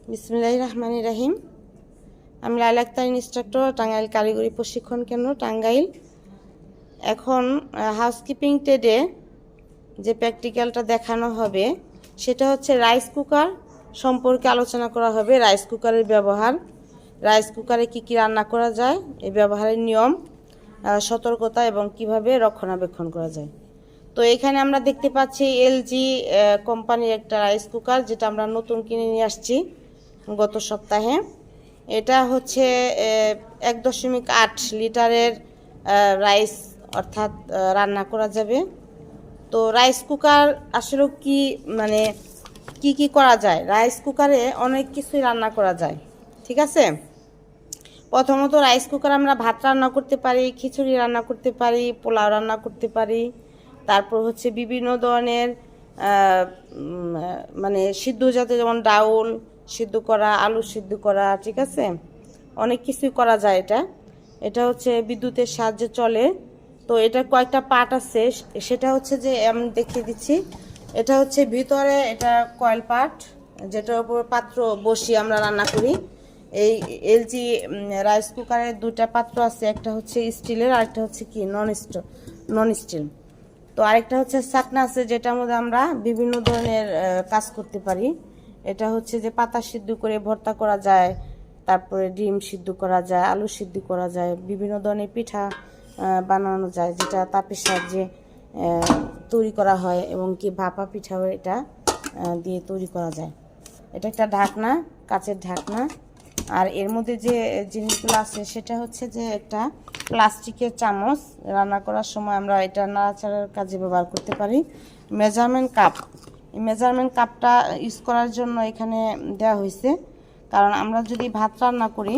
বিসমিল্লাহির রহমানির রহিম। আমি লাইলা আক্তার, ইনস্ট্রাক্টর, টাঙ্গাইল কারিগরি প্রশিক্ষণ কেন্দ্র, টাঙ্গাইল। এখন হাউসকিপিং ট্রেডে যে প্র্যাকটিক্যালটা দেখানো হবে সেটা হচ্ছে রাইস কুকার সম্পর্কে আলোচনা করা হবে। রাইস কুকারের ব্যবহার, রাইস কুকারে কি কি রান্না করা যায়, এই ব্যবহারের নিয়ম, সতর্কতা এবং কিভাবে রক্ষণাবেক্ষণ করা যায়। তো এখানে আমরা দেখতে পাচ্ছি এলজি কোম্পানির একটা রাইস কুকার, যেটা আমরা নতুন কিনে নিয়ে আসছি গত সপ্তাহে। এটা হচ্ছে 1.8 লিটারের রাইস অর্থাৎ রান্না করা যাবে। তো রাইস কুকার আসলে কি কি করা যায়, রাইস কুকারে অনেক কিছুই রান্না করা যায়। ঠিক আছে, প্রথমত রাইস কুকার আমরা ভাত রান্না করতে পারি, খিচুড়ি রান্না করতে পারি, পোলাও রান্না করতে পারি। তারপর হচ্ছে বিভিন্ন ধরনের সিদ্ধ জাতীয়, যেমন ডাউল সিদ্ধ করা, আলু সিদ্ধ করা, ঠিক আছে, অনেক কিছুই করা যায়। এটা হচ্ছে বিদ্যুতের সাহায্যে চলে। তো এটা কয়েকটা পার্ট আছে, সেটা হচ্ছে যে আমি দেখিয়ে দিচ্ছি। এটা হচ্ছে ভিতরে এটা কয়েল পার্ট, যেটার উপর পাত্র বসিয়ে আমরা রান্না করি। এই এলজি রাইস কুকারের দুটা পাত্র আছে, একটা হচ্ছে স্টিলের, আরেকটা হচ্ছে কি নন স্টিল। তো আরেকটা হচ্ছে ছাকনা আছে, যেটার মধ্যে আমরা বিভিন্ন ধরনের কাজ করতে পারি। এটা হচ্ছে যে পাতা সিদ্ধ করে ভর্তা করা যায়, তারপরে ডিম সিদ্ধ করা যায়, আলু সিদ্ধ করা যায়, বিভিন্ন ধরনের পিঠা বানানো যায়, যেটা তাপের সাহায্যে তৈরি করা হয়, এবং কি ভাপা পিঠাও এটা দিয়ে তৈরি করা যায়। এটা একটা ঢাকনা, কাচের ঢাকনা। আর এর মধ্যে যে জিনিসগুলো আছে সেটা হচ্ছে যে একটা প্লাস্টিকের চামচ, রান্না করার সময় আমরা এটা নাড়াচাড়ার কাজে ব্যবহার করতে পারি। মেজারমেন্ট কাপ, এই মেজারমেন্ট কাপটা ইউজ করার জন্য এখানে দেওয়া হয়েছে, কারণ আমরা যদি ভাত রান্না করি,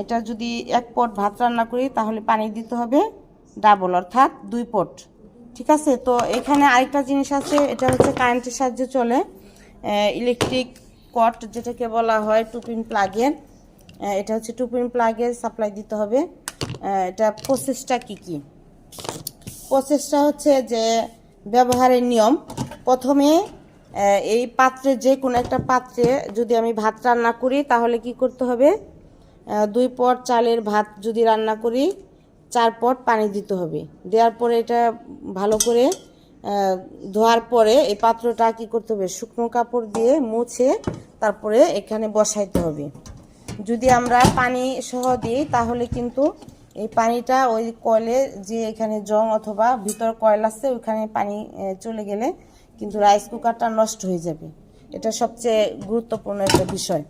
এটা যদি 1 পট ভাত রান্না করি, তাহলে পানি দিতে হবে ডাবল, অর্থাৎ 2 পট। ঠিক আছে, তো এখানে আরেকটা জিনিস আছে, এটা হচ্ছে কারেন্টের সাহায্যে চলে, ইলেকট্রিক কট, যেটাকে বলা হয় টুপিন প্লাগের। এটা হচ্ছে টুপিন প্লাগের সাপ্লাই দিতে হবে। এটা প্রসেসটা কি প্রসেসটা হচ্ছে যে ব্যবহারের নিয়ম। প্রথমে এই পাত্রে, যে কোনো একটা পাত্রে যদি আমি ভাত রান্না করি, তাহলে কি করতে হবে, 2 পট চালের ভাত যদি রান্না করি, 4 পট পানি দিতে হবে। দেওয়ার পরে এটা ভালো করে ধোয়ার পরে এই পাত্রটা কি করতে হবে, শুকনো কাপড় দিয়ে মুছে তারপরে এখানে বসাইতে হবে। যদি আমরা পানি সহ দিই, তাহলে কিন্তু এই পানিটা ওই কয়েলে, যে এখানে জং অথবা ভিতর কয়েল আছে, ওইখানে পানি চলে গেলে কিন্তু রাইস কুকারটা নষ্ট হয়ে যাবে। এটা সবচেয়ে গুরুত্বপূর্ণ একটা বিষয়।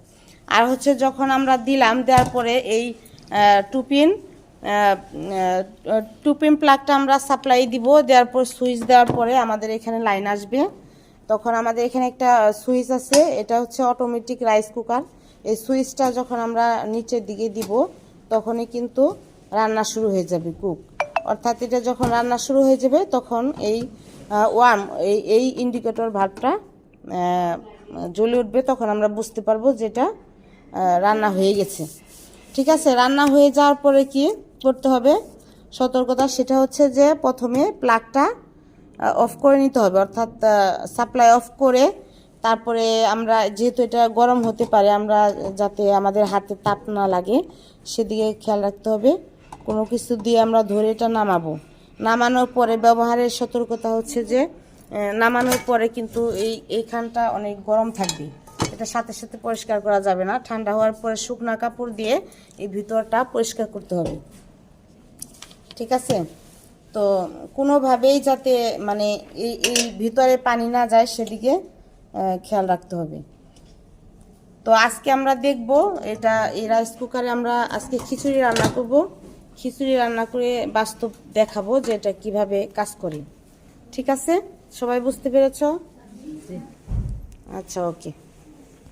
আর হচ্ছে যখন আমরা দেওয়ার পরে এই টুপিন প্লাগটা আমরা সাপ্লাই দিব, দেওয়ার পর সুইচ দেওয়ার পরে আমাদের এখানে লাইন আসবে। তখন আমাদের এখানে একটা সুইচ আছে, এটা হচ্ছে অটোমেটিক রাইস কুকার। এই সুইচটা যখন আমরা নিচের দিকে দিব, তখনই কিন্তু রান্না শুরু হয়ে যাবে, কুক। অর্থাৎ এটা যখন রান্না শুরু হয়ে যাবে, তখন এই এই ইন্ডিকেটর ভাল্বটা জ্বলে উঠবে, তখন আমরা বুঝতে পারবো যে এটা রান্না হয়ে গেছে। ঠিক আছে, রান্না হয়ে যাওয়ার পরে কি করতে হবে, সতর্কতা, সেটা হচ্ছে যে প্রথমে প্লাগটা অফ করে নিতে হবে, অর্থাৎ সাপ্লাই অফ করে তারপরে আমরা, যেহেতু এটা গরম হতে পারে, আমরা যাতে আমাদের হাতে তাপ না লাগে সেদিকে খেয়াল রাখতে হবে। কোনো কিছু দিয়ে আমরা ধরে এটা নামানোর পরে ব্যবহারের সতর্কতা হচ্ছে যে নামানোর পরে কিন্তু এইখানটা অনেক গরম থাকবে, এটা সাথে সাথে পরিষ্কার করা যাবে না। ঠান্ডা হওয়ার পরে শুকনো কাপড় দিয়ে এই ভিতরটা পরিষ্কার করতে হবে। ঠিক আছে, তো কোনোভাবেই যাতে এই ভিতরে পানি না যায় সেদিকে খেয়াল রাখতে হবে। তো আজকে আমরা দেখব, এই রাইস কুকারে আমরা আজকে খিচুড়ি রান্না করব। খিচুড়ি রান্না করে বাস্তব দেখাবো যে এটা কীভাবে কাজ করে। ঠিক আছে, সবাই বুঝতে পেরেছ? আচ্ছা, ওকে।